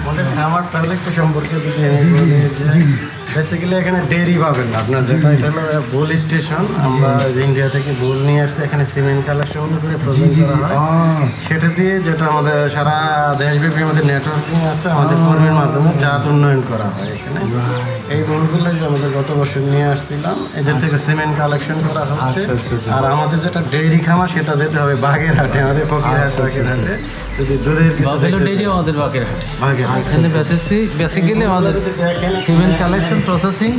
আমাদের খামার তাহলে একটু সম্পর্কে যদি আমি বলি যে বেসিক্যালি এখানে ডেয়ারি পাবেন না আপনার, যেটা এটা হলো বুল স্টেশন। আমরা ইন্ডিয়া থেকে বুল নিয়ে আসছি, এখানে সিমেন্ট কালেকশন করে প্রসেস করা হয়। সেটা দিয়ে যেটা আমাদের সারা দেশব্যাপী আমাদের নেটওয়ার্কিং আছে, আমাদের কর্মীর মাধ্যমে জাত উন্নয়ন করা হয় এখানে। এই বুলগুলো যে আমাদের গত বছর নিয়ে আসছিলাম, এদের থেকে সিমেন্ট কালেকশন করা হচ্ছে। আর আমাদের যেটা ডেয়ারি খামার সেটা যেতে হবে বাগেরহাটে, আমাদের ফকিরহাট বাগেরহাটে। যদি দুধের কিছু ডেইরি আমাদের বাগেরহাটে, বাগেরহাট এখানে বেসিক্যালি আমাদের সিমেন্ট কালেকশন প্রসেসিং।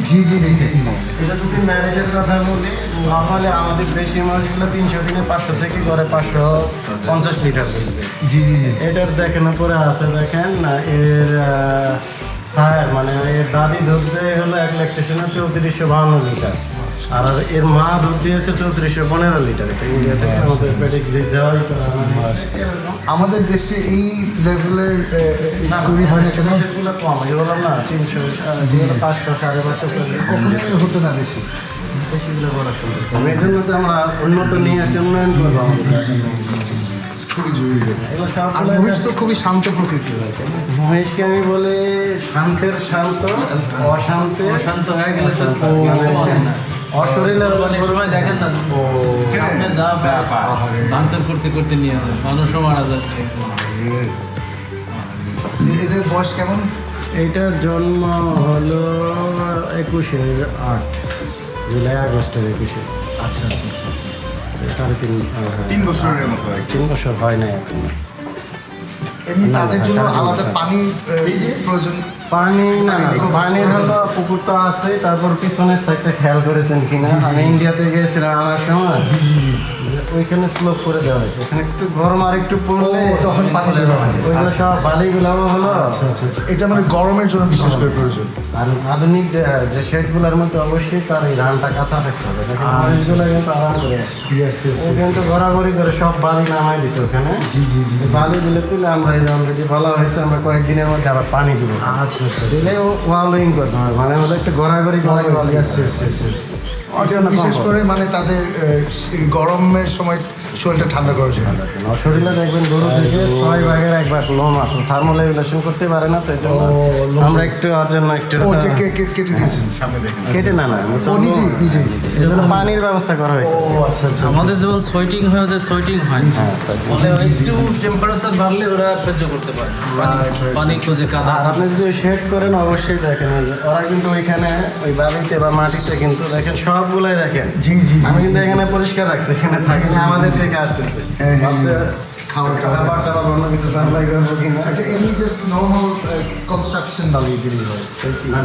এটা যদি ম্যারেজের কথা বলি, নর্মালি আমাদের বেশি মাছগুলো 300 দিনে 500 থেকে করে 550 লিটার দিবে। এটার দেখেন উপরে আছে, দেখেন না এর সায়ার মানে এর দাদি দুধ দেয় হলো 1 ল্যাকটেশনে 3452 লিটার, আর এর মা দুধ দিয়েছে 3415 লিটার। এটা ইন্ডিয়া থেকে আমাদের পেডিক দেওয়াই করা আমাদের দেশে এই লেভেলের না তৈরি হয় না কেন? সেগুলো কম, এগুলো না 300 যেগুলো 500 550 কখনোই হতো না বেশি। বেশিগুলো করা সম্ভব। এই জন্য তো আমরা উন্নত নিয়ে আসছি, উন্নয়ন করবো আমাদের। খুবই জরুরি। এগুলো সব আর মহিষ তো খুবই শান্ত প্রকৃতির হয়, তাই না? মহেশকে আমি বলি শান্তের শান্ত, অশান্তে শান্ত হয়ে গেলে তো অশরীরের অনেক সময় দেখেন না, সামনে যা ভাঙচুর করতে করতে নিয়ে হবে, মানুষও মারা যাচ্ছে। এদের বয়স কেমন? এইটার জন্ম হলো 21/8, জুলাই আগস্টের 21। আচ্ছা আচ্ছা আচ্ছা আচ্ছা। 3.5 বছরের মতো। 3 বছর হয় না এখন। এমনি না, তাদের না, জন্য সাড়ে তিন আলাদা বছর। পানি প্রয়োজন। পানি না, পানির হলো পুকুর তো আছে, তারপর পিছনের সাইডটা খেয়াল করেছেন কিনা? আমি ইন্ডিয়াতে গিয়েছিলাম আনার সময়, ওইখানে স্লোপ করে দেওয়া হয়েছে, এখানে একটু গরম আর একটু পড়লে তখন পানি দেওয়া হয়। ওইগুলো সব বালিগুলো হলো। আচ্ছা আচ্ছা আচ্ছা। এটা মানে গরমের জন্য বিশেষ করে প্রয়োজন। আর আধুনিক যে শেডগুলোর মধ্যে অবশ্যই তার এই ধানটা কাঁচা থাকতে হবে, দেখেন মরিচগুলো কিন্তু আরাম করে ও কিন্তু ঘোরাঘুরি করে সব বালি নামাই দিছে ওখানে। বালি দিলে তুলে আমরা এই অলরেডি বলা হয়েছে আমরা কয়েকদিনের মধ্যে আবার পানি দিব। আচ্ছা আচ্ছা। দিলে ও ওয়ালিং করতে হবে, মানে হলো একটু ঘোরাঘুরি করে বিশেষ করে মানে তাদের এই গরমের সময় শরীরটা ঠান্ডা করার জন্য। শরীরে দেখবেন গরু থেকে 6 ভাগের 1 ভাগ লোম আছে, থার্মো রেগুলেশন করতে পারে না, তো এই জন্য আমরা একটু ওর জন্য একটু কেটে দিয়েছেন। কেটে না ও নিজেই নিজেই। এই জন্য পানির ব্যবস্থা করা হয়েছে। ও আচ্ছা আচ্ছা। আমাদের যেমন সোয়েটিং হয়, ওদের সোয়েটিং হয় না। মানে একটু টেম্পারেচার বাড়লে ওরা সহ্য করতে পারে না। পানি খুঁজে কাদা। আর আপনি যদি শেড করেন অবশ্যই দেখেন যে ওরা কিন্তু ওইখানে ওই বালিতে বা মাটিতে কিন্তু দেখেন সবগুলাই দেখেন। জি জি। আমি কিন্তু এখানে পরিষ্কার রাখছি, এখানে থাকে না, আমাদের থেকে আসতেছে ভাবছে খাবার টাবার অন্য কিছু সাপ্লাই করবো কিনা। আচ্ছা, এমনি জাস্ট নর্মাল কনস্ট্রাকশন বালি দিলেই হয়। না,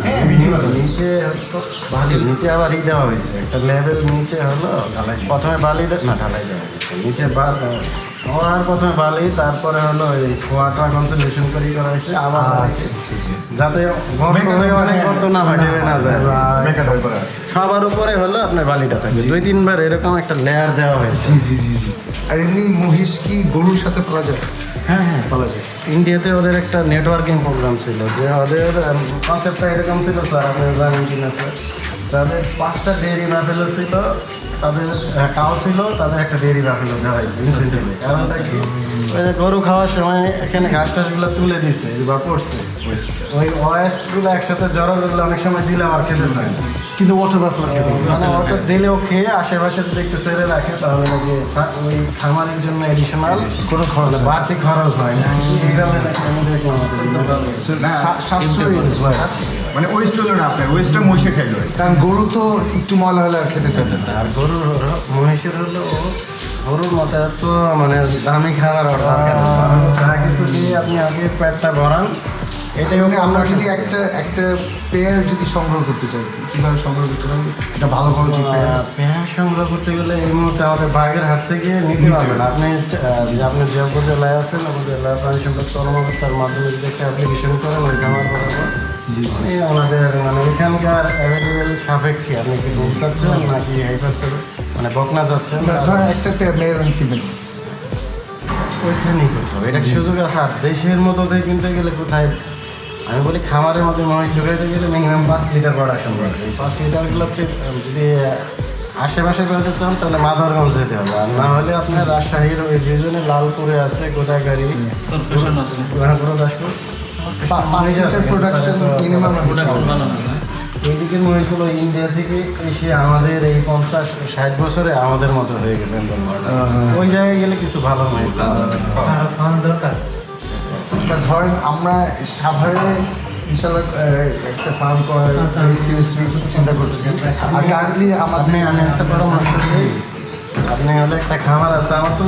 নিচে বালি নিচে আবার দেওয়া হয়েছে একটা লেভেল, নিচে হলো ঢালাই, প্রথমে বালি না ঢালাই দেওয়া হয়েছে নিচে সবার প্রথমে বালি, তারপরে হলো এই ওয়াটার কনসেন্ট্রেশন করে করা হয়েছে আবার, যাতে গর্ত হয়ে অনেক গর্ত না হয়, ডেবে না যায়। সবার উপরে হলো আপনার বালিটা থাকবে, 2-3 বার এরকম একটা লেয়ার দেওয়া হয়েছে। জি জি জি জি। আর এমনি মহিষ কি গরুর সাথে পালা যায়? হ্যাঁ হ্যাঁ, পালা যায়। ইন্ডিয়াতে ওদের একটা নেটওয়ার্কিং প্রোগ্রাম ছিল, যে ওদের কনসেপ্টটা এরকম ছিল, স্যার আপনি জানেন কিনা স্যার, তাদের 5টা ডেয়ারি বাফেলো ছিল, তাদের কাউ ছিল, তাদের একটা ডেয়ারি বাফেলো দেওয়া হয়েছে ইনসেন্টিভে। কারণটা কি, ওই যে গরু খাওয়ার সময় এখানে ঘাস টাসগুলো তুলে দিছে বা পড়ছে, ওই ওয়েস্টগুলো একসাথে জড়ো করলে অনেক সময় দিলে আবার খেতে চায় না, কিন্তু ওয়াটার বাফলা খেতে মানে ওটা দিলেও খেয়ে আশেপাশে যদি একটু ছেড়ে রাখে তাহলে নাকি ওই খামারের জন্য এডিশনাল কোনো খরচ বাড়তি খরচ হয় না। এই গ্রামে নাকি আমি দেখলাম সাশ্রয়ী হয়। মানে ওয়েস্ট হলো না, আপনার ওয়েস্টটা মহিষে খাইলো। কারণ গরু তো একটু ময়লা হলে আর খেতে চাইতে না। আর গরুর মহিষের হলো গরুর মতো তো মানে দামি খাবার যা কিছু দিয়ে আপনি আগে পেটটা ভরান। এটাই হোক আমরা যদি একটা পেয়ার যদি সংগ্রহ করতে চাই, কীভাবে সংগ্রহ করতে পারি? এটা ভালো কোয়ালিটির পেয়ার। পেঁয়াজ সংগ্রহ করতে গেলে এই মুহূর্তে আমাদের বাগেরহাট থেকে নিতে পারবেন। আপনি যে আপনি যে উপজেলায় আছেন, উপজেলা প্রাণী সম্পদ কর্মকর্তার মাধ্যমে যদি একটা অ্যাপ্লিকেশন করেন ওই খামার বরাবর, আমাদের মানে এখানকার অ্যাভেলেবেল সাপেক্ষে আপনি কি দুধ চাচ্ছেন নাকি হাইপারসেল মানে বকনা চাচ্ছেন, ধরেন একটা পেয়ার মেল এবং ফিমেল, ওইখানেই করতে হবে। এটা সুযোগ আছে। আর দেশের মধ্যে কিনতে গেলে কোথায়, আমি বলি খামারের মধ্যে মহিষ ঢুকাইতে গেলে মিনিমাম 5 লিটার প্রোডাকশন করবে। 5 লিটারগুলো যদি আশেপাশে পেতে চান তাহলে মাদারগঞ্জ যেতে হবে, আর না হলে আপনার রাজশাহীর ওই রিজনে লালপুরে আছে, গোদাগাড়ি, সারফেশন আছে, দাসপুর। পানির প্রোডাকশন মিনিমাম প্রোডাক্ট ভালো না। এইদিকের মহিষগুলো ইন্ডিয়া থেকে এসে আমাদের এই 50-60 বছরে আমাদের মতো হয়ে গেছে একদম। ওই জায়গায় গেলে কিছু ভালো মহিষ খাওয়ানো দরকার। ধরেন আমরা সাভারে ইনশাল্লাহ একটা ফার্ম করার সিরিয়াসলি চিন্তা করছি। আর কারেন্টলি আপনি আমি একটা পরামর্শ দিই, আপনি হলে একটা খামার আছে, আমার তো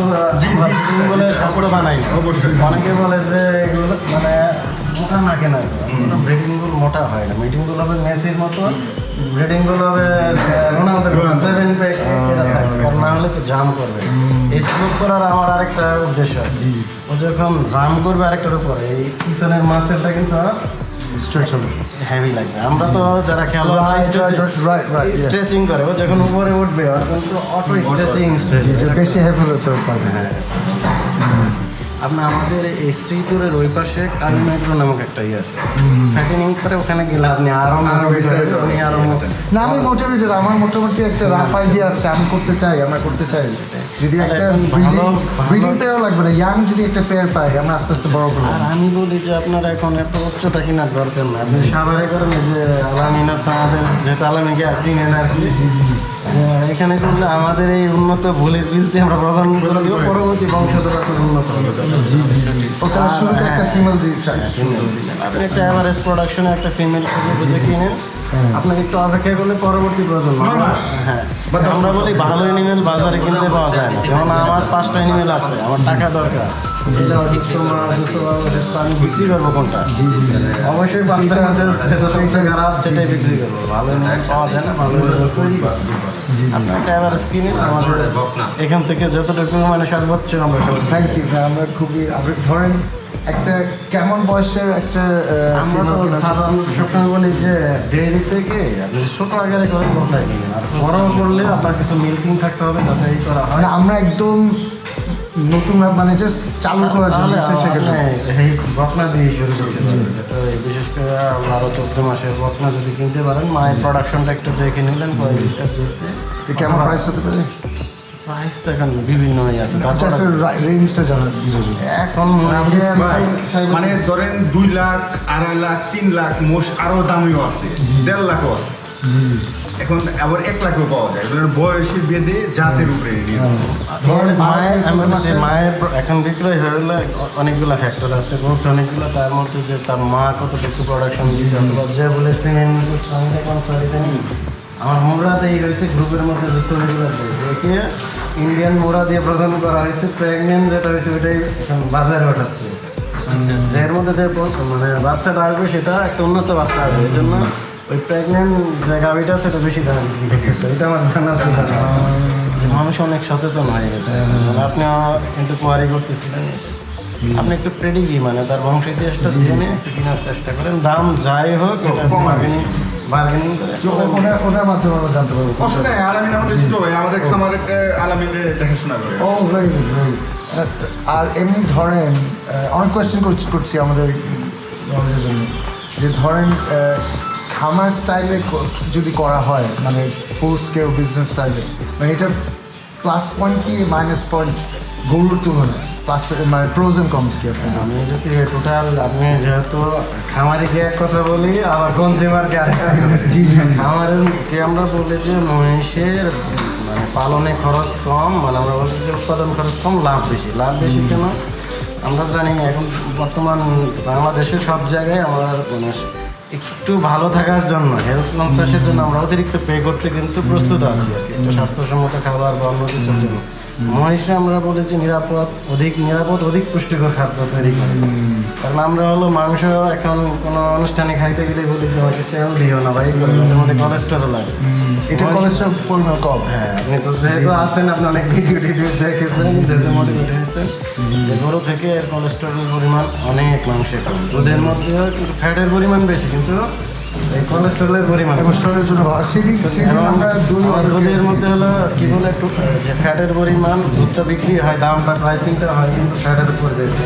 বলে সাপড়ে বানাই অবশ্যই। অনেকে বলে যে এগুলো মানে মোটা না কেনা, ব্রিডিংগুলো মোটা হয় না, মিটিংগুলো হবে মেসির মতো, ব্রিডিংগুলো হবে রোনালদো 7 প্যাক, আর না হলে তো জাম করবে। এই স্মোক করার আমার আরেকটা উদ্দেশ্য আছে, ও যখন জাম করবে আরেকটার উপরে এই পিছনের মাসেলটা কিন্তু স্ট্রেচ হবে। হেভি লাগবে। আমরা তো যারা খেলোয়াড় স্ট্রেচিং করে, ও যখন উপরে উঠবে আর কিন্তু অটো স্ট্রেচিং বেশি হেভি হতে পারবে। হ্যাঁ, আপনার আমাদের এই শ্রীপুরের ওই পাশে কালমেট্রো নামক একটা ইয়ে আছে, ফ্যাটেনিং করে ওখানে গেলে আপনি আরো বিস্তারিত আপনি আরো না আমি মোটামুটি আমার মোটামুটি একটা রাফ আইডিয়া আছে, আমি করতে চাই, আমরা করতে চাই। যদি একটা ব্রিডিং পেয়ার লাগবে না, ইয়াং যদি একটা পেয়ার পাই আমরা আস্তে আস্তে বড় করবো। আর আমি বলি যে আপনার এখন এত উচ্চটা কেনার দরকার না, আপনি সাভারে করেন যে আলামিন আছে আমাদের, যেহেতু আলামিনকে চিনেন আর কি, এখানে করলে আমাদের এই উন্নত ভুলের বীজ দিয়ে আমরা প্রধান করে দিব, পরবর্তী বংশধর উন্নত হবে। ওখানে শুরুতে একটা ফিমেল দিয়ে চাই। আপনি একটা অ্যাভারেজ প্রোডাকশনে একটা ফিমেল খুঁজে খুঁজে কিনেন, আপনাকে একটু অপেক্ষা করলে পরবর্তী প্রজন্ম। হ্যাঁ, আমরা বলি ভালো অ্যানিমেল বাজারে কিনতে পাওয়া যায় না, যেমন আমার 5টা অ্যানিমেল আছে, আমার টাকা দরকার, আমি বিক্রি করবো কোনটা? অবশ্যই 5টার মধ্যে যেটা সবচেয়ে খারাপ সেটাই বিক্রি করবো, ভালো অ্যানিমেল পাওয়া যায় না, ভালো অ্যানিমেল করি। আপনি একটা অ্যাভারেজ কিনেন, আমাদের এখান থেকে যতটুকু মানে সর্বোচ্চ আমরা সব থ্যাংক ইউ। আমরা খুবই ধরেন একটা কেমন বয়সের একটা আমরা তো সাধারণ সবসময় বলি যে ডেয়ারি থেকে আপনি ছোট আকারে করে বকনা কিনেন, আর বড় করলে আপনার কিছু মিল্কিং থাকতে হবে যাতে এই করা হয়। মানে আমরা একদম নতুন মানে জাস্ট চালু করার জন্য এই বকনা দিয়ে শুরু করতে পারেন, বিশেষ করে 12-14 মাসের বকনা যদি কিনতে পারেন, মায়ের প্রোডাকশনটা একটু দেখে নিলেন কয় লিটার দেখতে। কেমন প্রাইস হতে পারে? প্রাইস তো এখন বিভিন্নই আছে, জাস্ট রেঞ্জটা জানার বিষয়। এখন মানে ধরেন 2 লাখ, 2.5 লাখ, 3 লাখ মোষ আরো দামিও আছে, 1.5 লাখও আছে। এখন আবার 1 লাখও পাওয়া যায়, বয়সের বেঁধে জাতের উপরে মায়ের এখন বিক্রয় হয়ে গেলে অনেকগুলো ফ্যাক্টর আছে, বলছে অনেকগুলো, তার মধ্যে যে তার মা কতটুকু প্রোডাকশন দিয়েছে, অথবা যে বলে সিমেন্ট আমি দেখলাম সারিতে নেই, আমার মোড়াতে এই হয়েছে গ্রুপের মধ্যে যে ছবিগুলো দেখে ইন্ডিয়ান মোড়া দিয়ে প্রদান করা হয়েছে, প্রেগনেন্ট যেটা হয়েছে ওইটাই এখন বাজারে ওঠাচ্ছে, যে এর মধ্যে যে মানে বাচ্চাটা আসবে সেটা একটা উন্নত বাচ্চা আসবে, এই জন্য ওই প্রেগনেন্ট যে গাভিটা সেটা বেশি দাম বিক্রি করছে, এটা আমার জানা ছিল না। যে মানুষ অনেক সচেতন হয়ে গেছে, মানে আপনি কিন্তু কোয়ারি করতেছিলেন, আপনি একটু প্রেডিগি মানে তার বংশ ইতিহাসটা জেনে একটু কেনার চেষ্টা করেন, দাম যাই হোক বার্গেনিং করে ওটার মাধ্যমে আমরা জানতে পারবো। অসুবিধা নেই, আলামিন আমাদের ছোট ভাই, আমাদের খামারের আলামিনে দেখাশোনা করে। ও ভেরি গুড, ভেরি। আর এমনি ধরেন অনেক কোয়েশ্চেন করছি আমাদের জন্য, যে ধরেন খামার স্টাইলে যদি করা হয়, মানে ফুল স্কেল বিজনেস স্টাইলে, মানে এটা প্লাস পয়েন্ট কি মাইনাস পয়েন্ট গরুর তুলনায়, প্লাস মানে প্রোজ এন্ড কমস কি? আমি যদি টোটাল আপনি যেহেতু খামারিকে এক কথা বলি, আবার কনজিউমারকে আরেক জি জি। খামারকে আমরা বলি যে মহিষের মানে পালনে খরচ কম, মানে আমরা বলি যে উৎপাদন খরচ কম, লাভ বেশি। লাভ বেশি কেন? আমরা জানি এখন বর্তমান বাংলাদেশের সব জায়গায় আমরা মানে একটু ভালো থাকার জন্য, হেলথ কনসাসের জন্য আমরা অতিরিক্ত পে করতে কিন্তু প্রস্তুত আছি আর কি, একটু স্বাস্থ্যসম্মত খাবার বা অন্য কিছুর জন্য। মহিষে আমরা বলি যে নিরাপদ অধিক পুষ্টিকর খাদ্য তৈরি করে, কারণ আমরা হলো মাংস এখন কোনো অনুষ্ঠানে খাইতে গেলে বলি যে আমাকে তেল দিও না, ভাই এর মধ্যে কোলেস্টেরল আছে, এটা কোলেস্টেরল পরিমাণ কম। হ্যাঁ, আপনি তো যেহেতু আছেন, আপনি অনেক ভিডিও দেখেছেন, যেহেতু মোটিভেট হয়েছেন, যে গরু থেকে এর কোলেস্টেরলের পরিমাণ অনেক মাংসে কম, দুধের মধ্যে ফ্যাটের পরিমাণ বেশি, কিন্তু এই কোলেস্টেরলের পরিমাণ এবং শরীরের জন্য আমরা দুধের মধ্যে হলো কি বলে একটু যে ফ্যাটের পরিমাণ, দুধটা বিক্রি হয়, দামটা প্রাইসিংটা হয় কিন্তু ফ্যাটের উপর বেশি।